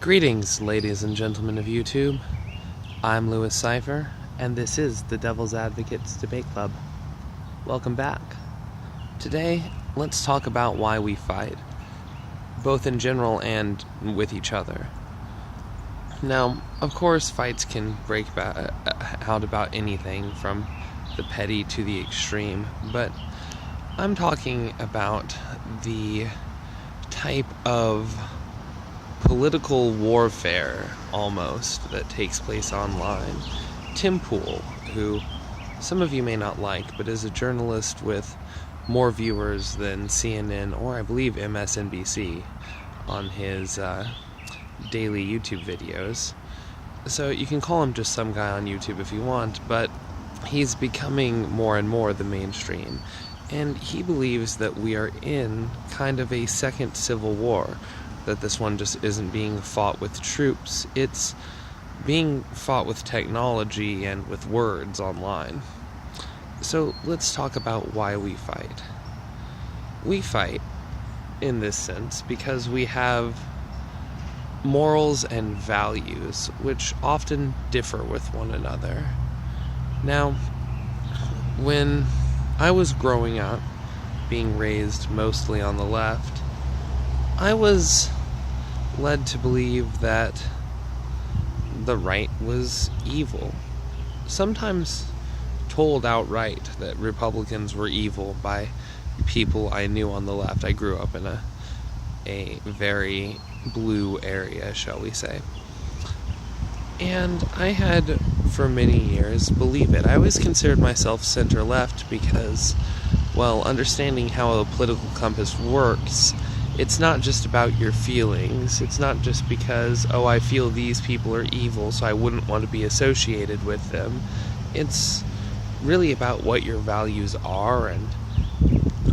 Greetings, ladies and gentlemen of YouTube. I'm Cipher, and this is the Devil's Advocates Debate Club. Welcome back. Today, let's talk about why we fight, both in general and with each other. Now, of course, fights can break out about anything from the petty to the extreme, but I'm talking about the type of political warfare, almost, that takes place online. Tim Pool, who some of you may not like, but is a journalist with more viewers than CNN or I believe MSNBC on his daily YouTube videos. So you can call him just some guy on YouTube if you want, but he's becoming more and more the mainstream. And he believes that we are in kind of a second civil war, that this one just isn't being fought with troops, it's being fought with technology and with words online. So let's talk about why we fight. We fight, in this sense, because we have morals and values which often differ with one another. Now, when I was growing up, being raised mostly on the left, I was led to believe that the right was evil. Sometimes told outright that Republicans were evil by people I knew on the left. I grew up in a very blue area, shall we say. And I had, for many years, believed it. I always considered myself center-left because, well, understanding how a political compass works, it's not just about your feelings. It's not just because, oh, I feel these people are evil, so I wouldn't want to be associated with them. It's really about what your values are and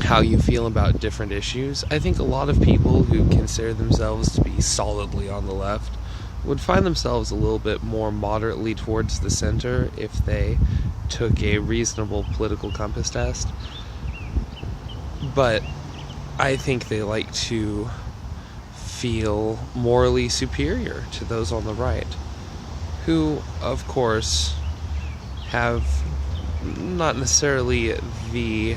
how you feel about different issues. I think a lot of people who consider themselves to be solidly on the left would find themselves a little bit more moderately towards the center if they took a reasonable political compass test. But I think they like to feel morally superior to those on the right, who, of course, have not necessarily the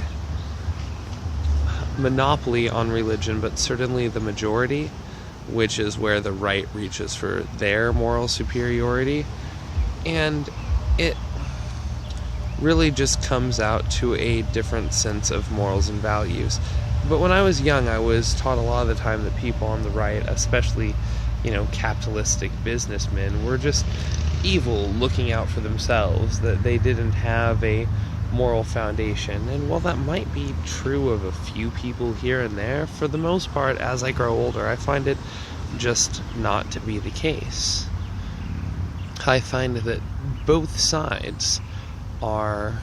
monopoly on religion, but certainly the majority, which is where the right reaches for their moral superiority. And it really just comes out to a different sense of morals and values. But when I was young, I was taught a lot of the time that people on the right, especially, capitalistic businessmen, were just evil, looking out for themselves, that they didn't have a moral foundation. And while that might be true of a few people here and there, for the most part, as I grow older, I find it just not to be the case. I find that both sides are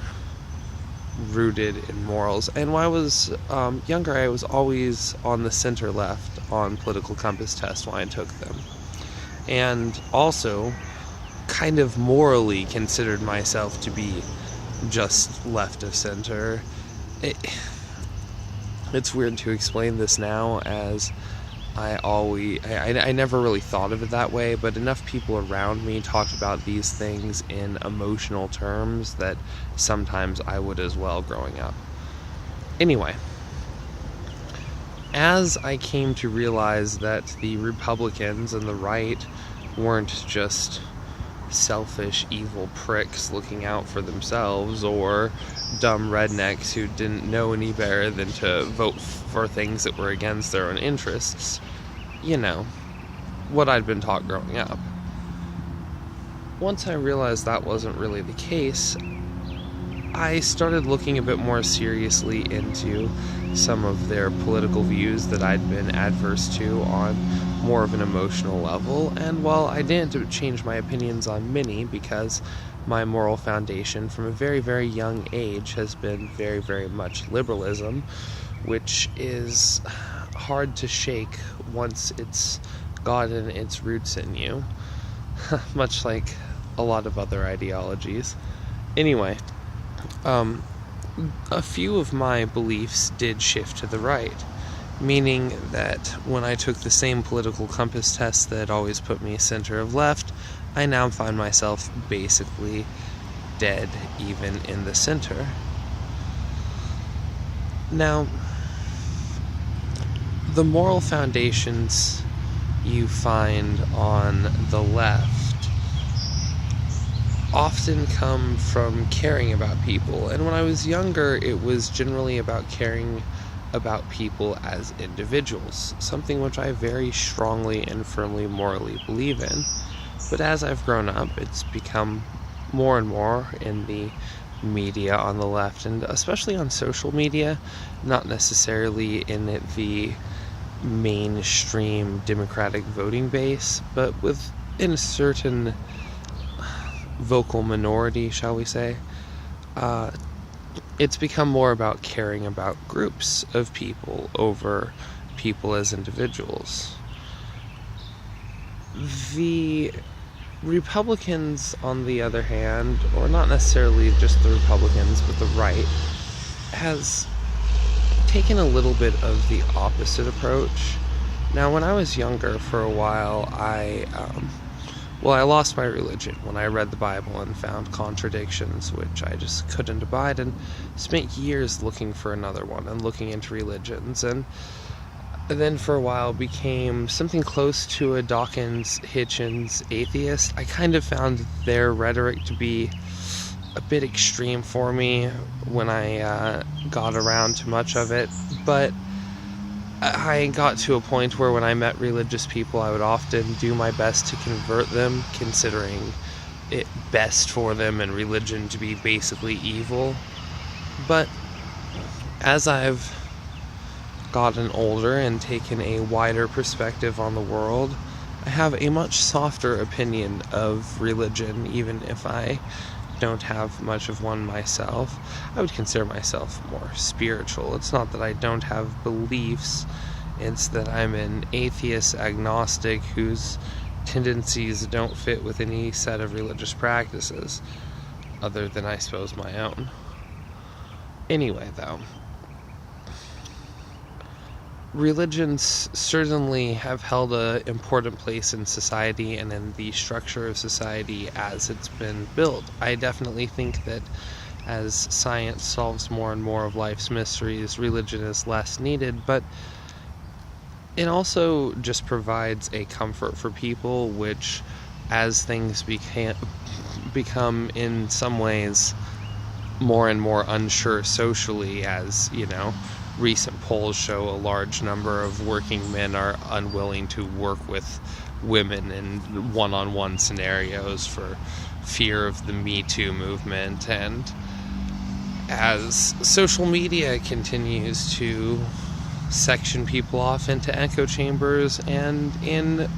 rooted in morals. And when I was younger, I was always on the center left on political compass tests when I took them. And also kind of morally considered myself to be just left of center. It's weird to explain this now, as I never really thought of it that way, but enough people around me talked about these things in emotional terms that sometimes I would as well growing up. Anyway, as I came to realize that the Republicans and the right weren't just selfish, evil pricks looking out for themselves, or dumb rednecks who didn't know any better than to vote for things that were against their own interests. What I'd been taught growing up. Once I realized that wasn't really the case, I started looking a bit more seriously into some of their political views that I'd been adverse to on more of an emotional level. And while I didn't change my opinions on many, because my moral foundation from a very, very young age has been very, very much liberalism, which is hard to shake once it's gotten its roots in you, much like a lot of other ideologies. Anyway, a few of my beliefs did shift to the right. meaning that when I took the same political compass test that always put me center of left, I now find myself basically dead even in the center. Now, the moral foundations you find on the left often come from caring about people. And when I was younger, it was generally about caring about people as individuals, something which I very strongly and firmly morally believe in. But as I've grown up, it's become more and more in the media on the left, and especially on social media, not necessarily in the mainstream Democratic voting base, but within a certain vocal minority, shall we say, it's become more about caring about groups of people over people as individuals. The Republicans, on the other hand, or not necessarily just the Republicans, but the right, has taken a little bit of the opposite approach. Now, when I was younger, for a while, I lost my religion when I read the Bible and found contradictions which I just couldn't abide, and spent years looking for another one and looking into religions, and then for a while became something close to a Dawkins Hitchens atheist. I kind of found their rhetoric to be a bit extreme for me when I got around to much of it, but I got to a point where when I met religious people, I would often do my best to convert them, considering it best for them and religion to be basically evil. But as I've gotten older and taken a wider perspective on the world, I have a much softer opinion of religion, even if I don't have much of one myself. I would consider myself more spiritual. It's not that I don't have beliefs, it's that I'm an atheist agnostic whose tendencies don't fit with any set of religious practices, other than, I suppose, my own. Anyway, though, religions certainly have held an important place in society and in the structure of society as it's been built. I definitely think that as science solves more and more of life's mysteries, religion is less needed, but it also just provides a comfort for people, which, as things become in some ways more and more unsure socially, as, recent polls show a large number of working men are unwilling to work with women in one-on-one scenarios for fear of the Me Too movement, and as social media continues to section people off into echo chambers and, in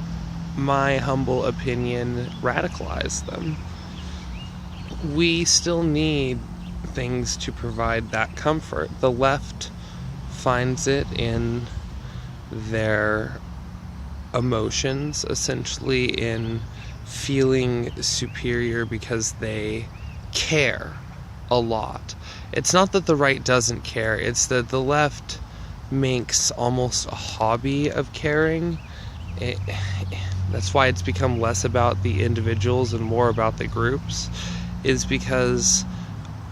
my humble opinion, radicalize them, we still need things to provide that comfort. The left finds it in their emotions, essentially in feeling superior because they care a lot. It's not that the right doesn't care, it's that the left makes almost a hobby of caring. That's why it's become less about the individuals and more about the groups, is because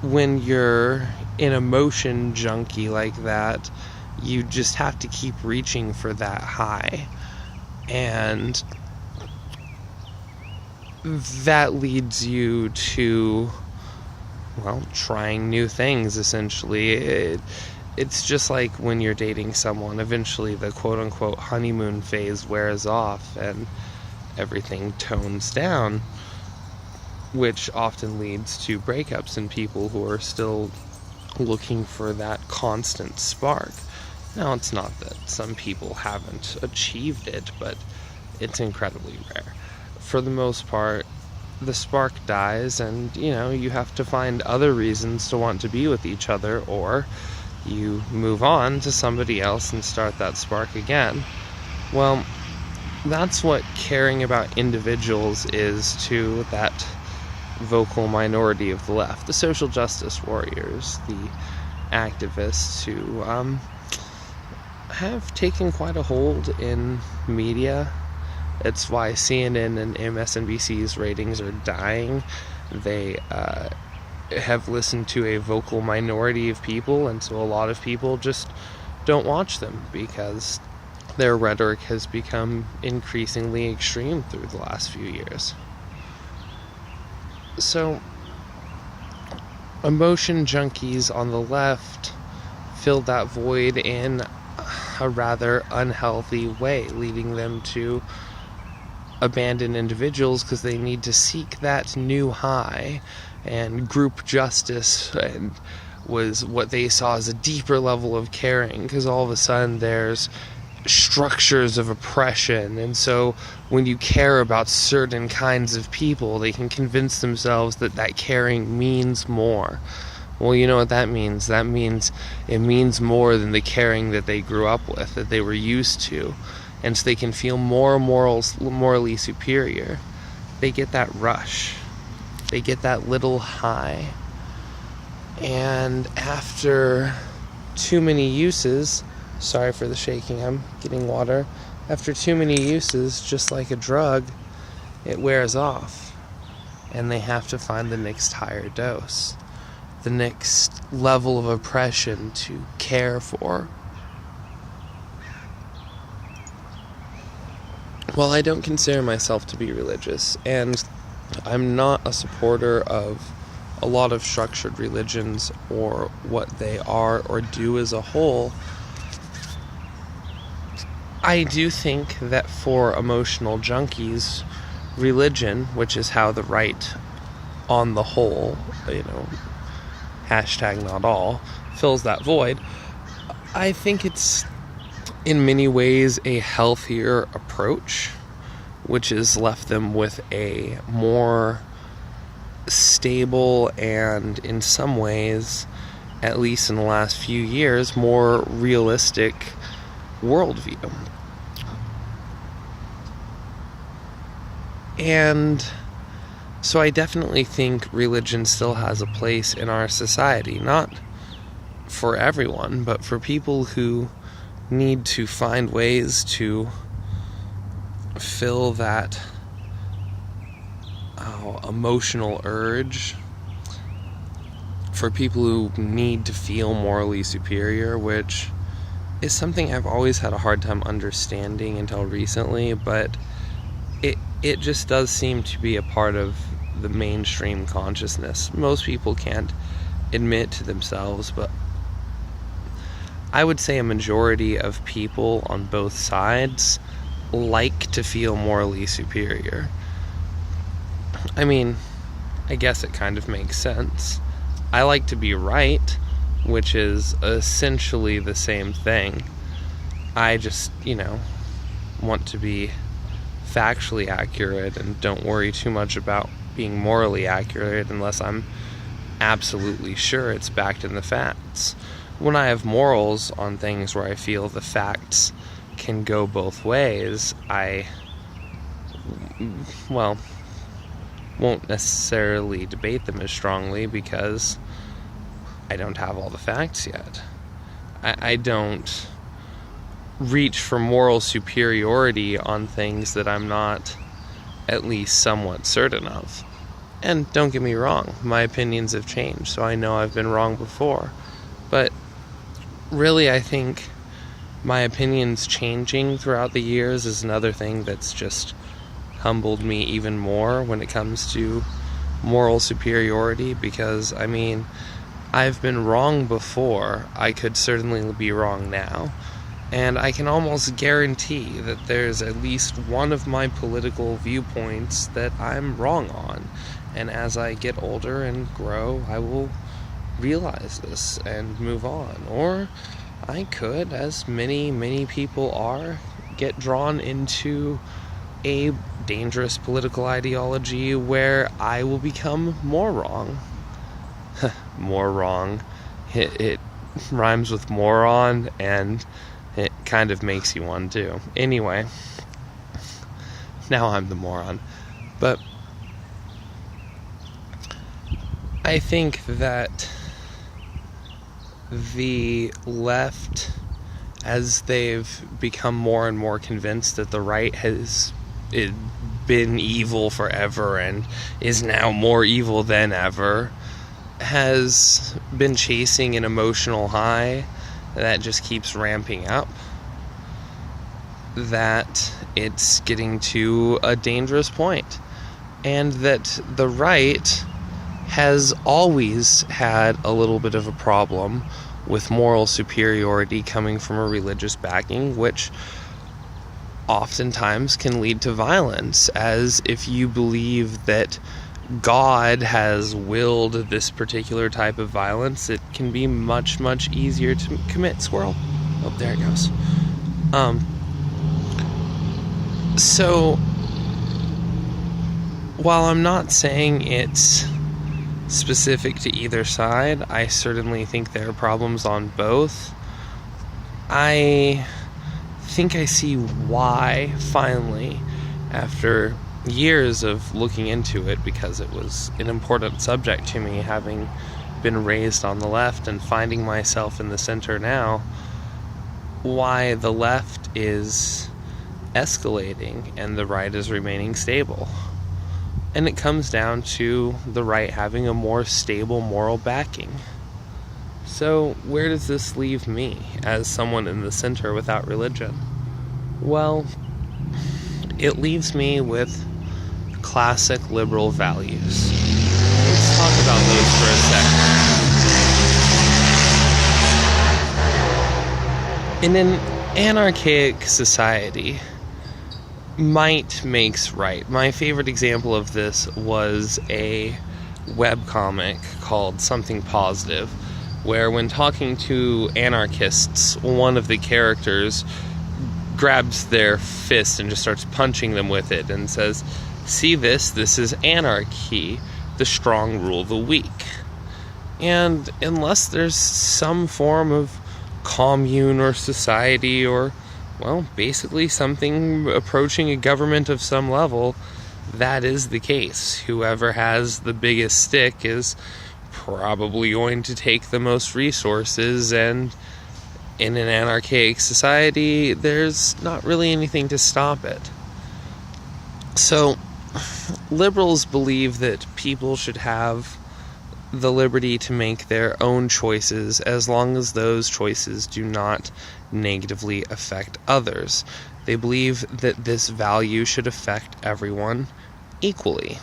when you're an emotion junkie like that, you just have to keep reaching for that high, and that leads you to, trying new things, essentially. It's just like when you're dating someone, eventually the quote-unquote honeymoon phase wears off and everything tones down, which often leads to breakups and people who are still looking for that constant spark. Now, it's not that some people haven't achieved it, but it's incredibly rare. For the most part, the spark dies, and, you have to find other reasons to want to be with each other, or you move on to somebody else and start that spark again. Well, that's what caring about individuals is to that vocal minority of the left, the social justice warriors, the activists who have taken quite a hold in media. It's why CNN and MSNBC's ratings are dying. They have listened to a vocal minority of people, and so a lot of people just don't watch them because their rhetoric has become increasingly extreme through the last few years. So, emotion junkies on the left filled that void in a rather unhealthy way, leading them to abandon individuals because they need to seek that new high, and group justice and was what they saw as a deeper level of caring, because all of a sudden there's structures of oppression, and so when you care about certain kinds of people, they can convince themselves that that caring means more. Well, you know what that means? That means it means more than the caring that they grew up with, that they were used to, and so they can feel more morally superior. They get that rush. They get that little high. And after too many uses, sorry for the shaking, I'm getting water. After too many uses, just like a drug, it wears off. And they have to find the next higher dose, the next level of oppression to care for. Well, I don't consider myself to be religious, and I'm not a supporter of a lot of structured religions or what they are or do as a whole. I do think that for emotional junkies, religion, which is how the right on the whole, hashtag not all, fills that void. I think it's in many ways a healthier approach, which has left them with a more stable and, in some ways, at least in the last few years, more realistic worldview. And so I definitely think religion still has a place in our society, not for everyone, but for people who need to find ways to fill that emotional urge, for people who need to feel morally superior, which is something I've always had a hard time understanding until recently, but it just does seem to be a part of the mainstream consciousness. Most people can't admit to themselves, but I would say a majority of people on both sides like to feel morally superior. I mean, I guess it kind of makes sense. I like to be right, which is essentially the same thing. I just, want to be factually accurate and don't worry too much about being morally accurate unless I'm absolutely sure it's backed in the facts. When I have morals on things where I feel the facts can go both ways, I, won't necessarily debate them as strongly because I don't have all the facts yet. I don't reach for moral superiority on things that I'm not at least somewhat certain of. And don't get me wrong, my opinions have changed, so I know I've been wrong before. But really, I think my opinions changing throughout the years is another thing that's just humbled me even more when it comes to moral superiority, because, I've been wrong before. I could certainly be wrong now. And I can almost guarantee that there's at least one of my political viewpoints that I'm wrong on. And as I get older and grow, I will realize this and move on. Or I could, as many people are, get drawn into a dangerous political ideology where I will become more wrong. More wrong. It rhymes with moron, and it kind of makes you one too. Anyway, now I'm the moron. But I think that the left as they've become more and more convinced that the right has been evil forever and is now more evil than ever, has been chasing an emotional high that just keeps ramping up, that it's getting to a dangerous point, and that the right has always had a little bit of a problem with moral superiority coming from a religious backing, which oftentimes can lead to violence, as if you believe that God has willed this particular type of violence, it can be much, much easier to commit. Squirrel. Oh, there it goes. So, while I'm not saying it's specific to either side, I certainly think there are problems on both. I think I see why, finally, after years of looking into it, because it was an important subject to me, having been raised on the left and finding myself in the center now, why the left is escalating and the right is remaining stable. And it comes down to the right having a more stable moral backing. So where does this leave me as someone in the center without religion? Well, it leaves me with classic liberal values. Let's talk about those for a second. In an anarchic society, might makes right. My favorite example of this was a webcomic called Something Positive, where when talking to anarchists, one of the characters grabs their fist and just starts punching them with it and says, "See this? This is anarchy. The strong rule the weak." And unless there's some form of commune or society or, well, basically something approaching a government of some level, that is the case. Whoever has the biggest stick is probably going to take the most resources, and in an anarchic society, there's not really anything to stop it. So, liberals believe that people should have the liberty to make their own choices as long as those choices do not negatively affect others. They believe that this value should affect everyone equally.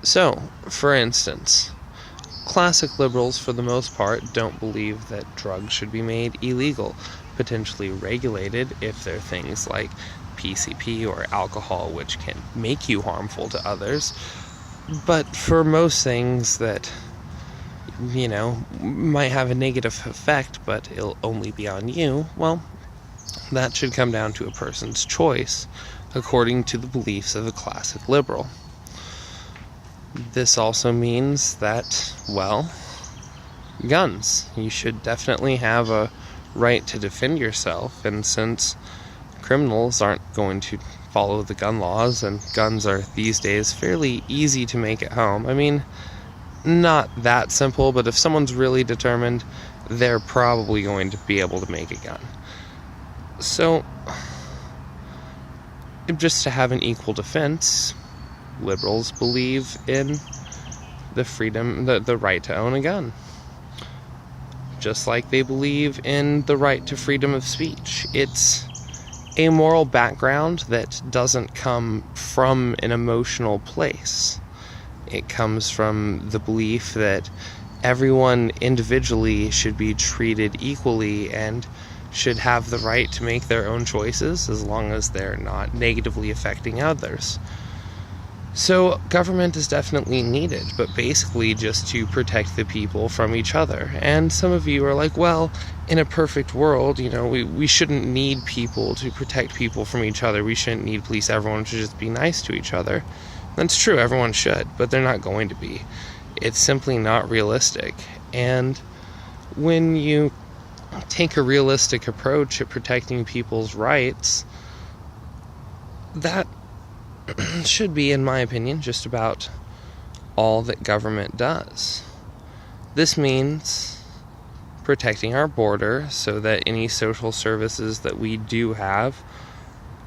So, for instance, classic liberals, for the most part, don't believe that drugs should be made illegal, potentially regulated if they're things like PCP or alcohol, which can make you harmful to others. But for most things that, might have a negative effect, but it'll only be on you, well, that should come down to a person's choice, according to the beliefs of a classic liberal. This also means that, well, guns. You should definitely have a right to defend yourself, and since criminals aren't going to follow the gun laws, and guns are these days fairly easy to make at home. I mean, not that simple, but if someone's really determined, they're probably going to be able to make a gun. So, just to have an equal defense, liberals believe in the freedom, the right to own a gun. Just like they believe in the right to freedom of speech. It's a moral background that doesn't come from an emotional place. It comes from the belief that everyone individually should be treated equally and should have the right to make their own choices as long as they're not negatively affecting others. So government is definitely needed, but basically just to protect the people from each other. And some of you are like, well, in a perfect world, we shouldn't need people to protect people from each other. We shouldn't need police. Everyone should just be nice to each other. That's true, everyone should, but they're not going to be. It's simply not realistic. And when you take a realistic approach at protecting people's rights, that should be, in my opinion, just about all that government does. This means protecting our border so that any social services that we do have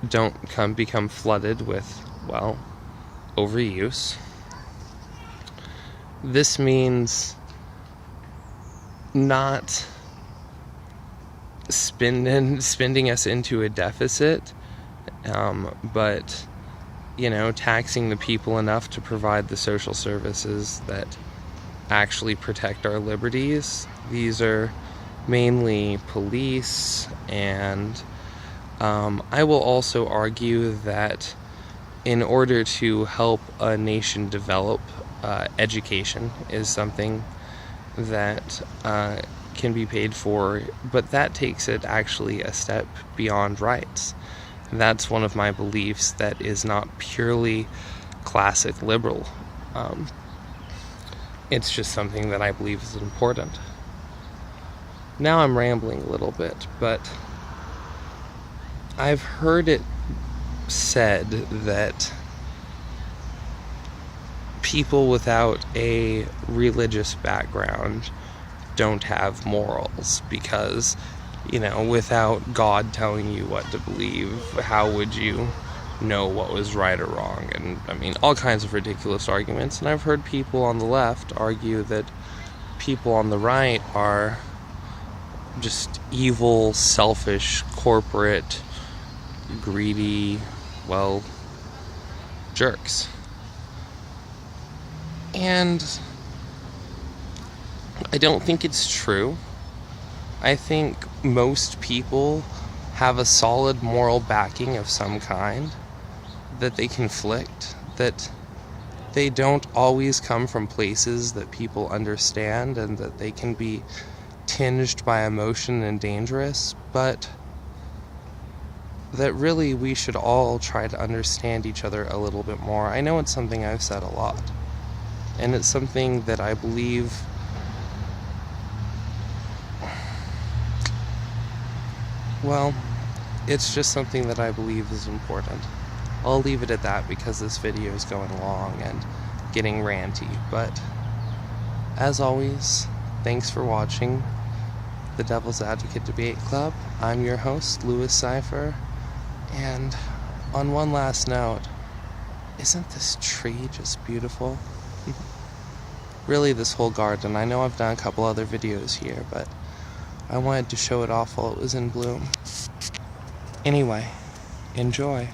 don't become flooded with, well, overuse. This means not spending us into a deficit, but taxing the people enough to provide the social services that actually protect our liberties. These are mainly police, and I will also argue that in order to help a nation develop, education is something that can be paid for, but that takes it actually a step beyond rights. That's one of my beliefs that is not purely classic liberal. It's just something that I believe is important. Now I'm rambling a little bit, but I've heard it said that people without a religious background don't have morals because, without God telling you what to believe, how would you know what was right or wrong? And all kinds of ridiculous arguments. And I've heard people on the left argue that people on the right are just evil, selfish, corporate, greedy, jerks. And I don't think it's true. I think most people have a solid moral backing of some kind that they conflict, that they don't always come from places that people understand, and that they can be tinged by emotion and dangerous, but that really we should all try to understand each other a little bit more. I know it's something I've said a lot, and it's something that I believe it's just something that I believe is important. I'll leave it at that because this video is going long and getting ranty, but as always, thanks for watching the Devil's Advocate Debate Club. I'm your host, Cipher, and on one last note, isn't this tree just beautiful? Really, this whole garden. I know I've done a couple other videos here, but I wanted to show it off while it was in bloom. Anyway, enjoy.